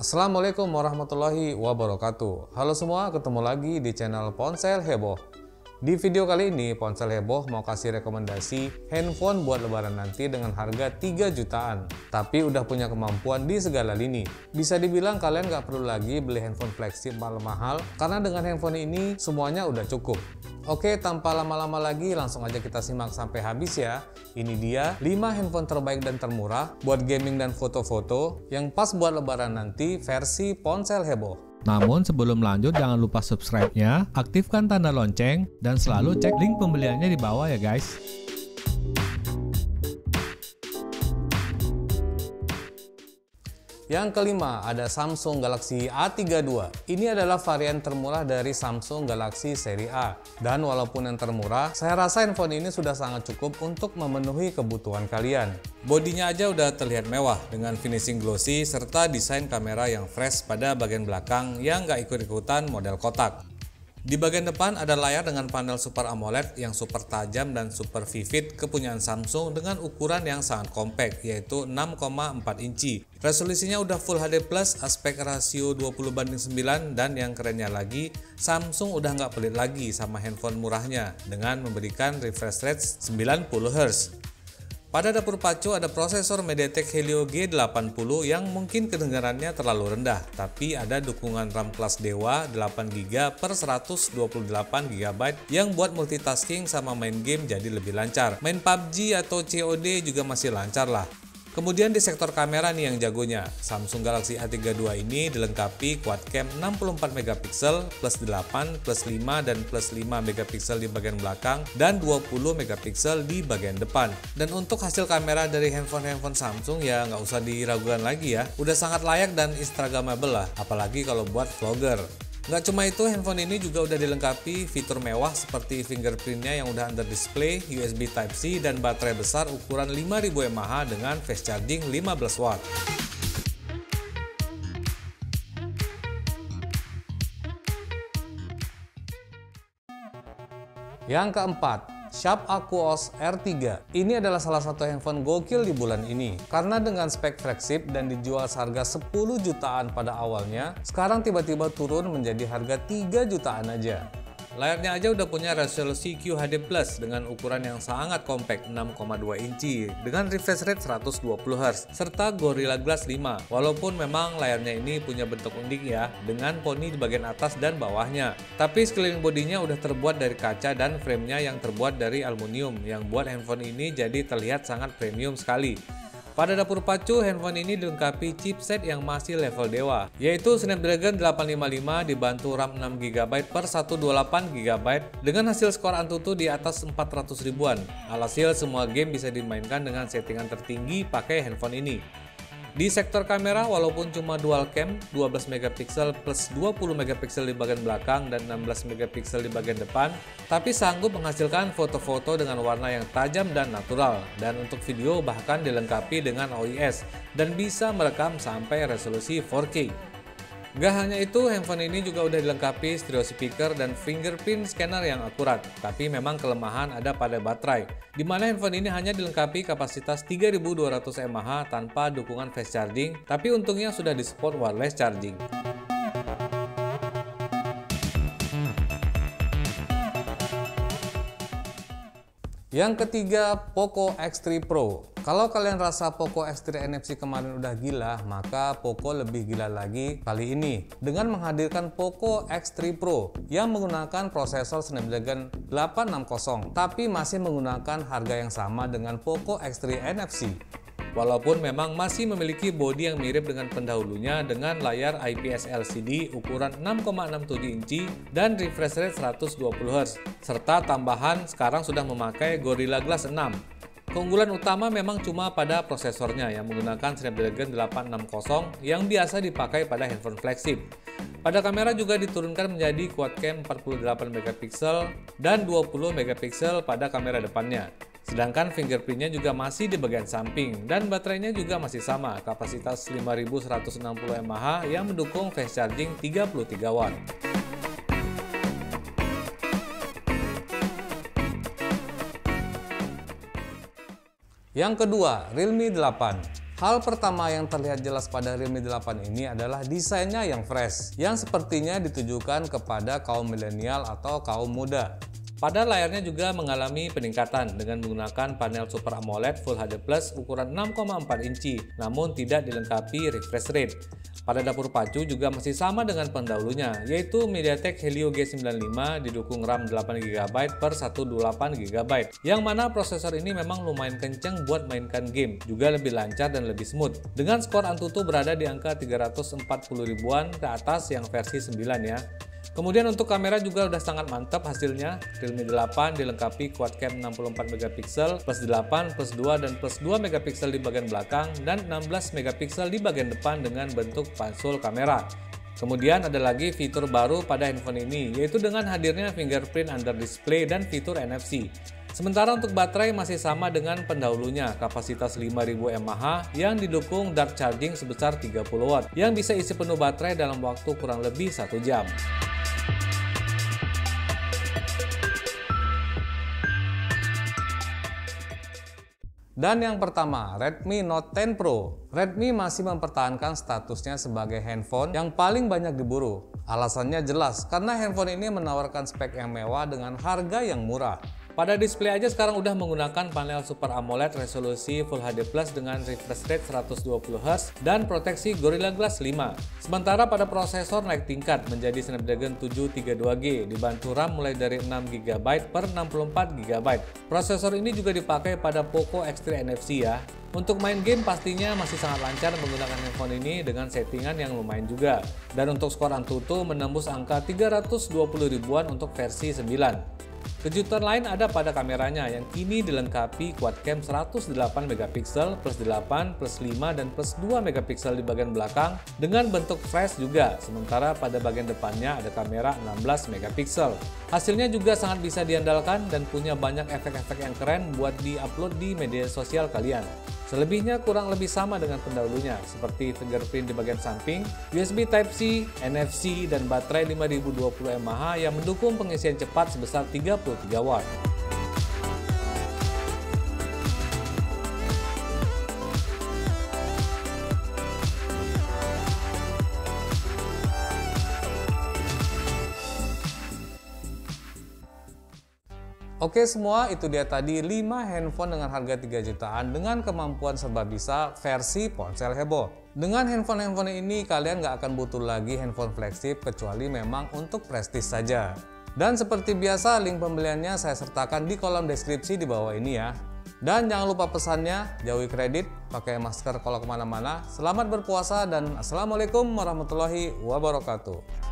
Assalamualaikum warahmatullahi wabarakatuh. Halo semua, ketemu lagi di channel Ponsel Heboh. Di video kali ini, Ponsel Heboh mau kasih rekomendasi handphone buat lebaran nanti dengan harga 3 jutaan. Tapi udah punya kemampuan di segala lini. Bisa dibilang kalian nggak perlu lagi beli handphone flagship mahal-mahal, karena dengan handphone ini semuanya udah cukup. Oke, tanpa lama-lama lagi, langsung aja kita simak sampai habis ya. Ini dia 5 handphone terbaik dan termurah buat gaming dan foto-foto yang pas buat lebaran nanti versi Ponsel Heboh. Namun sebelum lanjut, jangan lupa subscribe-nya, aktifkan tanda lonceng, dan selalu cek link pembeliannya di bawah ya guys. Yang kelima, ada Samsung Galaxy A32. Ini adalah varian termurah dari Samsung Galaxy seri A. Dan walaupun yang termurah, saya rasa handphone ini sudah sangat cukup untuk memenuhi kebutuhan kalian. Bodinya aja udah terlihat mewah dengan finishing glossy serta desain kamera yang fresh pada bagian belakang yang nggak ikut-ikutan model kotak. Di bagian depan ada layar dengan panel Super AMOLED yang super tajam dan super vivid kepunyaan Samsung dengan ukuran yang sangat compact, yaitu 6,4 inci. Resolusinya udah Full HD+, aspek rasio 20:9, dan yang kerennya lagi, Samsung udah nggak pelit lagi sama handphone murahnya dengan memberikan refresh rate 90 Hz. Pada dapur pacu ada prosesor MediaTek Helio G80 yang mungkin kedengarannya terlalu rendah, tapi ada dukungan RAM kelas Dewa 8GB per 128GB yang buat multitasking sama main game jadi lebih lancar. Main PUBG atau COD juga masih lancar lah. Kemudian di sektor kamera nih yang jagonya, Samsung Galaxy A32 ini dilengkapi quad cam 64MP plus 8, plus 5, dan plus 5MP di bagian belakang dan 20MP di bagian depan. Dan untuk hasil kamera dari handphone Samsung ya nggak usah diragukan lagi ya, udah sangat layak dan instagramable lah, apalagi kalau buat vlogger. Nggak cuma itu, handphone ini juga udah dilengkapi fitur mewah seperti fingerprintnya yang udah under display, USB Type-C, dan baterai besar ukuran 5000 mAh dengan fast charging 15 watt. Yang keempat, Sharp Aquos R3. Ini adalah salah satu handphone gokil di bulan ini. Karena dengan spek flagship dan dijual seharga 10 jutaan pada awalnya, sekarang tiba-tiba turun menjadi harga 3 jutaan aja. Layarnya aja udah punya resolusi QHD+ dengan ukuran yang sangat compact 6,2 inci dengan refresh rate 120 Hz serta Gorilla Glass 5. Walaupun memang layarnya ini punya bentuk unik ya, dengan poni di bagian atas dan bawahnya. Tapi sekeliling bodinya udah terbuat dari kaca dan framenya yang terbuat dari aluminium yang buat handphone ini jadi terlihat sangat premium sekali. Pada dapur pacu, handphone ini dilengkapi chipset yang masih level dewa, yaitu Snapdragon 855 dibantu RAM 6GB per 128GB dengan hasil skor Antutu di atas 400 ribuan. Alhasil semua game bisa dimainkan dengan settingan tertinggi pakai handphone ini. Di sektor kamera, walaupun cuma dual cam 12MP plus 20MP di bagian belakang dan 16MP di bagian depan, tapi sanggup menghasilkan foto-foto dengan warna yang tajam dan natural, dan untuk video bahkan dilengkapi dengan OIS dan bisa merekam sampai resolusi 4K. Gak hanya itu, handphone ini juga udah dilengkapi stereo speaker dan fingerprint scanner yang akurat. Tapi memang kelemahan ada pada baterai, di mana handphone ini hanya dilengkapi kapasitas 3200 mAh tanpa dukungan fast charging, tapi untungnya sudah di-support wireless charging. Yang ketiga, Poco X3 Pro. Kalau kalian rasa Poco X3 NFC kemarin udah gila, maka Poco lebih gila lagi kali ini dengan menghadirkan Poco X3 Pro yang menggunakan prosesor Snapdragon 860, tapi masih menggunakan harga yang sama dengan Poco X3 NFC. Walaupun memang masih memiliki bodi yang mirip dengan pendahulunya dengan layar IPS LCD ukuran 6,67 inci dan refresh rate 120 Hz, serta tambahan sekarang sudah memakai Gorilla Glass 6. Keunggulan utama memang cuma pada prosesornya yang menggunakan Snapdragon 860 yang biasa dipakai pada handphone flagship. Pada kamera juga diturunkan menjadi quad cam 48MP dan 20MP pada kamera depannya. Sedangkan fingerprintnya juga masih di bagian samping dan baterainya juga masih sama, kapasitas 5160 mAh yang mendukung fast charging 33 watt. Yang kedua, Realme 8. Hal pertama yang terlihat jelas pada Realme 8 ini adalah desainnya yang fresh, yang sepertinya ditujukan kepada kaum milenial atau kaum muda. Pada layarnya juga mengalami peningkatan dengan menggunakan panel Super AMOLED Full HD Plus ukuran 6,4 inci, namun tidak dilengkapi refresh rate. Pada dapur pacu juga masih sama dengan pendahulunya, yaitu MediaTek Helio G95 didukung RAM 8GB per 128GB, yang mana prosesor ini memang lumayan kenceng buat mainkan game, juga lebih lancar dan lebih smooth. Dengan skor Antutu berada di angka 340 ribuan ke atas yang versi 9 ya. Kemudian untuk kamera juga udah sangat mantap hasilnya. Realme 8 dilengkapi quad cam 64MP plus 8 plus 2 dan plus 2 MP di bagian belakang dan 16 MP di bagian depan dengan bentuk pansul kamera. Kemudian ada lagi fitur baru pada handphone ini, yaitu dengan hadirnya fingerprint under display dan fitur NFC. Sementara untuk baterai masih sama dengan pendahulunya, kapasitas 5000 mAh yang didukung dark charging sebesar 30 watt yang bisa isi penuh baterai dalam waktu kurang lebih 1 jam. Dan yang pertama, Redmi Note 10 Pro. Redmi masih mempertahankan statusnya sebagai handphone yang paling banyak diburu. Alasannya jelas, karena handphone ini menawarkan spek yang mewah dengan harga yang murah. Pada display aja sekarang udah menggunakan panel Super AMOLED resolusi Full HD Plus dengan refresh rate 120Hz dan proteksi Gorilla Glass 5. Sementara pada prosesor naik tingkat menjadi Snapdragon 732G dibantu RAM mulai dari 6GB per 64GB. Prosesor ini juga dipakai pada Poco X3 NFC ya. Untuk main game pastinya masih sangat lancar menggunakan handphone ini dengan settingan yang lumayan juga. Dan untuk skor Antutu menembus angka 320 ribuan untuk versi 9. Kejutan lain ada pada kameranya yang kini dilengkapi quad cam 108MP plus 8 plus 5 dan plus 2MP di bagian belakang dengan bentuk fresh juga, sementara pada bagian depannya ada kamera 16MP. Hasilnya juga sangat bisa diandalkan dan punya banyak efek-efek yang keren buat di-upload di media sosial kalian. Selebihnya kurang lebih sama dengan pendahulunya, seperti fingerprint di bagian samping, USB Type-C, NFC, dan baterai 5020 mAh yang mendukung pengisian cepat sebesar 33 watt. Oke semua, itu dia tadi 5 handphone dengan harga 3 jutaan dengan kemampuan serba bisa versi ponsel heboh. Dengan handphone-handphone ini kalian nggak akan butuh lagi handphone flagship kecuali memang untuk prestis saja. Dan seperti biasa link pembeliannya saya sertakan di kolom deskripsi di bawah ini ya. Dan jangan lupa pesannya, jauhi kredit, pakai masker kalau kemana-mana. Selamat berpuasa dan assalamualaikum warahmatullahi wabarakatuh.